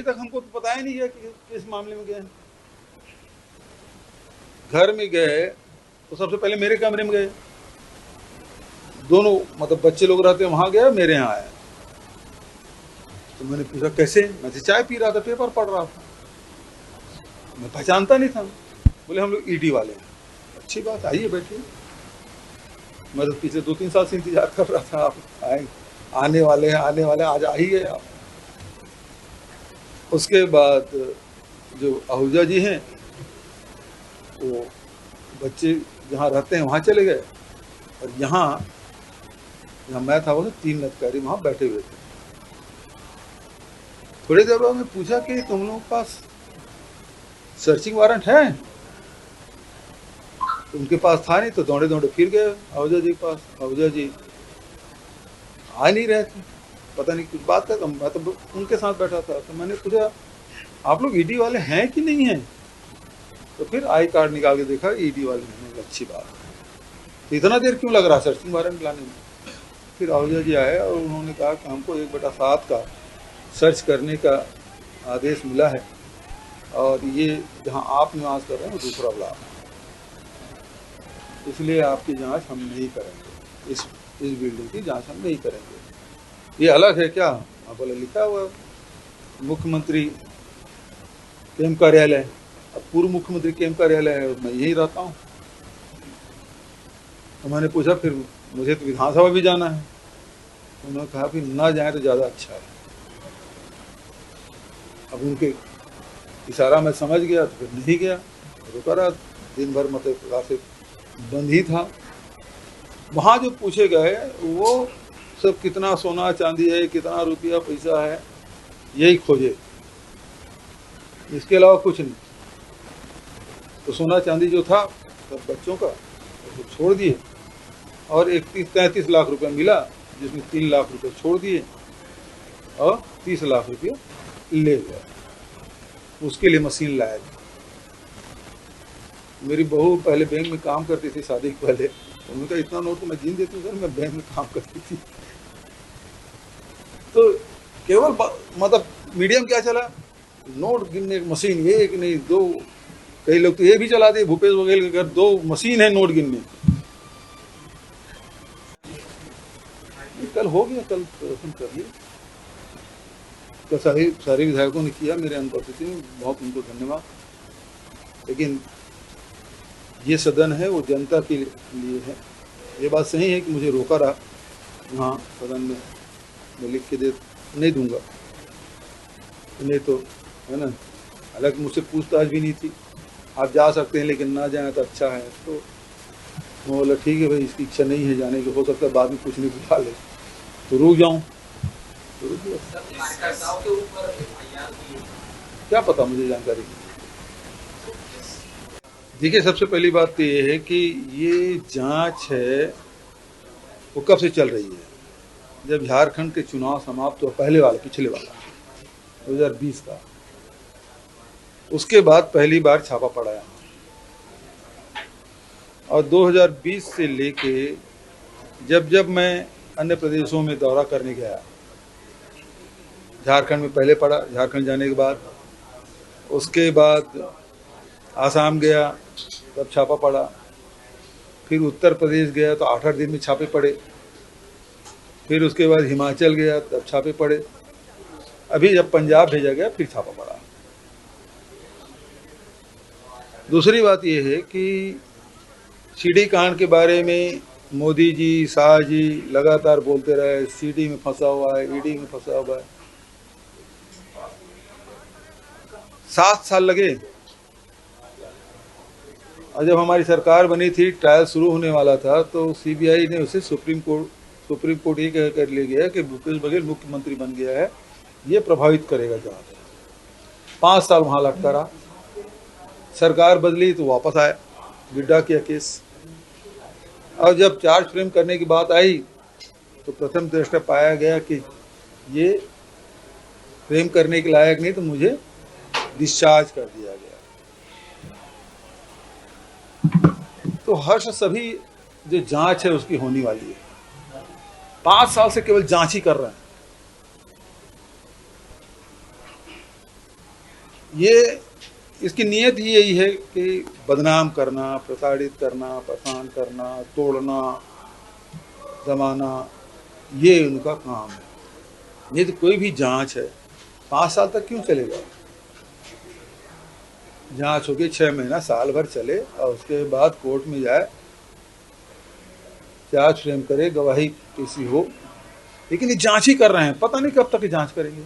तक हमको तो पता ही नहीं है कि किस मामले में गए हैं। घर में गए तो सबसे पहले मेरे कमरे में गए, दोनों मतलब बच्चे लोग रहते हैं वहां गए, मेरे यहाँ आए। तो मैंने पूछा कैसे, मैं तो चाय पी रहा था, पेपर पढ़ रहा था, मैं पहचानता नहीं था। बोले हम लोग ईडी वाले हैं। अच्छी बात, आइए बैठिए। मैं तो पिछले 2-3 साल से इंतजार कर रहा था, आप आए, आने वाले हैं, आज आ ही गए आप। उसके बाद जो आहूजा जी हैं वो बच्चे जहाँ रहते हैं वहाँ चले गए, और यहाँ जहाँ मैं था वो 3 अधिकारी वहाँ बैठे हुए थे। थोड़ी देर बाद मैं पूछा कि तुम लोगों के पास सर्चिंग वारंट है? तो उनके पास था नहीं, तो दौड़े दौड़े फिर गए आहूजा जी के पास। आहूजा जी आ नहीं रहे थे, पता नहीं कुछ बात है। तो मैं तो उनके साथ बैठा था, तो मैंने पूछा आप लोग ईडी वाले हैं कि नहीं हैं? तो फिर आई कार्ड निकाल के देखा ईडी वाले हैं। अच्छी बात है, तो इतना देर क्यों लग रहा सर्चिंग वारंट लाने में? फिर आहूजा जी आए और उन्होंने कहा कि हमको 1/7 का सर्च करने का आदेश मिला है, और ये जहां आप निवास कर रहे हैं वो दूसरा ब्लॉक है, इसलिए आपकी जांच हम नहीं करेंगे, इस बिल्डिंग की जांच हम नहीं करेंगे। ये अलग है क्या? हाँ बोले लिखा हुआ मुख्यमंत्री कैंप कार्यालय, अब पूर्व मुख्यमंत्री कैंप कार्यालय है, मैं यही रहता हूँ। तो मैंने पूछा फिर मुझे तो विधानसभा भी जाना है। तो उन्होंने कहा कि ना जाए तो ज़्यादा अच्छा है। अब उनके इशारा मैं समझ गया, तो फिर नहीं गया, रुका रहा। दिन भर मतलब प्रकार से बंद ही था। वहाँ जो पूछे गए वो सब कितना सोना चांदी है, कितना रुपया पैसा है, यही खोजे, इसके अलावा कुछ नहीं। तो सोना चांदी जो था सब बच्चों का तो छोड़ दिए, और 31-33 लाख रुपया मिला, जिसमें 3 लाख रुपये छोड़ दिए और 30 लाख रुपया ले गया। उसके लिए मशीन लाया था। मेरी बहू पहले बैंक में काम करती थी शादी के पहले, उन्होंने कहा इतना नोट तो मैं गिन देती हूँ सर, मैं बैंक में काम करती थी। तो केवल मतलब मीडियम क्या चला, नोट गिनने की मशीन, एक नहीं दो, कई लोग तो ये भी चला दिए, भूपेश बघेल के घर 2 मशीन है नोट गिनने। कल हो गया, कल प्रदर्शन करिए। तो सारे विधायकों ने किया मेरे अनुपस्थिति में, बहुत उनको धन्यवाद। लेकिन ये सदन है वो जनता के लिए है। ये बात सही है कि मुझे रोका रहा, हाँ सदन में मैं लिख के दे नहीं दूंगा, नहीं तो है ना। हालांकि मुझसे पूछताछ भी नहीं थी, आप जा सकते हैं लेकिन ना जाए तो अच्छा है। तो मैं बोला ठीक है भाई, इसकी इच्छा नहीं है जाने की, हो सकता है बाद में कुछ नहीं बुला ले तो रुक जाऊँ, तो रुक गया। क्या पता मुझे जानकारी। देखिए सबसे पहली बात तो ये है कि ये जांच है वो कब से चल रही है, जब झारखंड के चुनाव समाप्त हुआ, पहले वाला, पिछले वाला 2020 का, उसके बाद पहली बार छापा पड़ा यहाँ। और 2020 से लेके जब मैं अन्य प्रदेशों में दौरा करने गया, झारखंड में पहले पड़ा, झारखंड जाने के बाद, उसके बाद आसाम गया तब छापा पड़ा, फिर उत्तर प्रदेश गया तो 8-8 दिन में छापे पड़े, फिर उसके बाद हिमाचल गया तब छापे पड़े, अभी जब पंजाब भेजा गया फिर छापा पड़ा। दूसरी बात यह है कि सीडी कांड के बारे में मोदी जी, शाह जी लगातार बोलते रहे, सीडी में फंसा हुआ है, ईडी में फंसा हुआ है। 7 साल लगे, और जब हमारी सरकार बनी थी, ट्रायल शुरू होने वाला था, तो सीबीआई ने उसे सुप्रीम कोर्ट ये कह कर ले गया कि भूपेश बघेल मुख्यमंत्री बन गया है, ये प्रभावित करेगा जांच। 5 साल वहाँ लटका रहा, सरकार बदली तो वापस आया, विड्रा किया केस। और जब चार्ज फ्रेम करने की बात आई तो प्रथम दृष्टया पाया गया कि ये फ्रेम करने के लायक नहीं, तो मुझे डिस्चार्ज कर दिया गया। तो हर्ष सभी जो जांच है उसकी होने वाली है। 5 साल से केवल जांच ही कर रहे हैं। ये इसकी नीयत ही यही है कि बदनाम करना, प्रताड़ित करना, परेशान करना, तोड़ना, जमाना, ये उनका काम है। नहीं तो कोई भी जांच है 5 साल तक क्यों चलेगा? जांच होगी 6 महीना, साल भर चले और उसके बाद कोर्ट में जाए, चार्ज फ्रेम करे, गवाही किसी हो, लेकिन ये जांच ही कर रहे हैं। पता नहीं कब तक ये जांच करेंगे।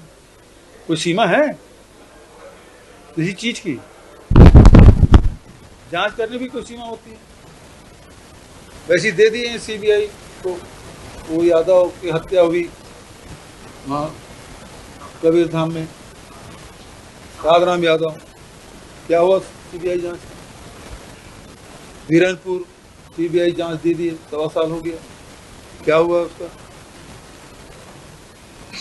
कोई सीमा है किसी चीज की? जांच करने भी कोई सीमा होती है? वैसे दे दिए सीबीआई को। वो यादव की हत्या हुई वहाँ कबीर धाम में, राजाराम यादव, क्या हुआ सीबीआई जांच? वीरनपुर सीबीआई जांच दे दी, 1.25 साल हो गया, क्या हुआ उसका?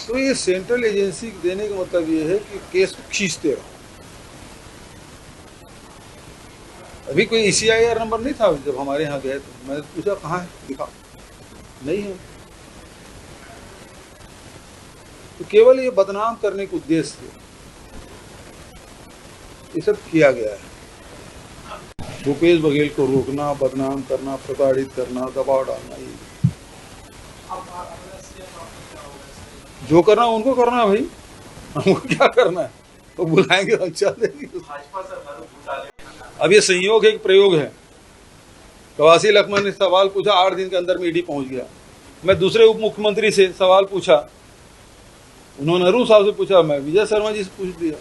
तो ये सेंट्रल एजेंसी देने का मतलब ये है कि केस खींचते रहो। अभी कोई ECIR नंबर नहीं था जब हमारे यहाँ गए तो मैंने पूछा कहाँ है, दिखाओ, नहीं है। तो केवल ये बदनाम करने के उद्देश्य से ये सब किया गया है। भूपेश बघेल को रोकना, बदनाम करना, प्रताड़ित करना, दबाव डालना, ये जो करना उनको करना है भाई, हमको क्या करना है? वो बुलाएंगे हम चल देंगे। अब ये संयोग है कि प्रयोग है। कवासी लक्ष्मण ने सवाल पूछा, 8 दिन के अंदर में ईडी पहुंच गया। मैं दूसरे उप मुख्यमंत्री से सवाल पूछा, उन्होंने अरुण साहब से पूछा, मैं विजय शर्मा जी से पूछ दिया,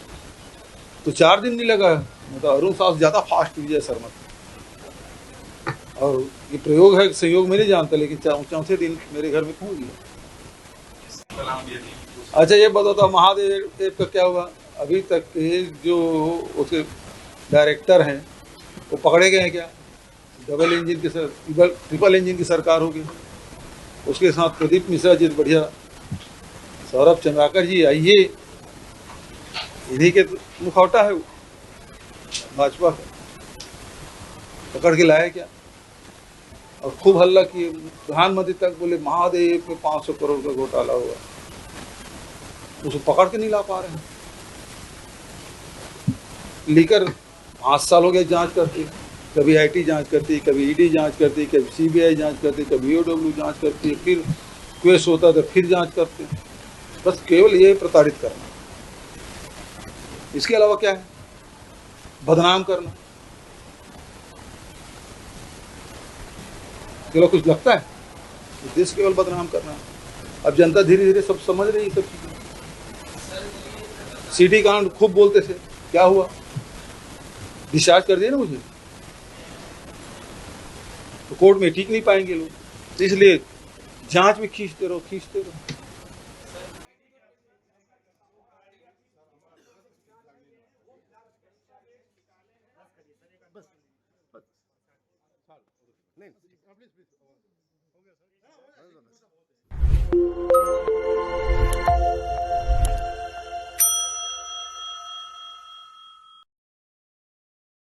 तो 4 दिन नहीं लगा। मतलब अरुण साहब से ज्यादा फास्ट विजय शर्मा। और ये प्रयोग है, संयोग में नहीं जानता, लेकिन चौथे दिन मेरे घर में पहुंच गया। अच्छा ये बताओ महादेव का क्या हुआ? अभी तक के जो उसके डायरेक्टर हैं वो पकड़े गए हैं क्या? ट्रिपल इंजन की सरकार होगी, उसके साथ प्रदीप मिश्रा जी बढ़िया, सौरभ चंद्राकर जी, आइए, इन्हीं के मुखौटा है भाजपा का, पकड़ के लाए क्या? और खूब हल्ला किए, प्रधानमंत्री तक बोले महादेव में 500 करोड़ का घोटाला हुआ, उसको पकड़ के नहीं ला पा रहे हैं। लेकर 5 साल हो गए जांच करती, कभी IT जांच करती, कभी ED जांच करती, कभी CBI जांच करती, कभी EOW जांच करती, फिर केस होता तो फिर जांच करते। बस केवल ये प्रताड़ित करना, इसके अलावा क्या है? बदनाम करना, केवल कुछ लगता है? देश केवल बदनाम करना। अब जनता धीरे धीरे सब समझ रही सब चीजें। CD कांड खूब बोलते थे, क्या हुआ? डिस्चार्ज कर दिया ना मुझे, तो कोर्ट में ठीक नहीं पाएंगे लोग, तो इसलिए जांच में खींचते रहो, खींचते रहो। नहीं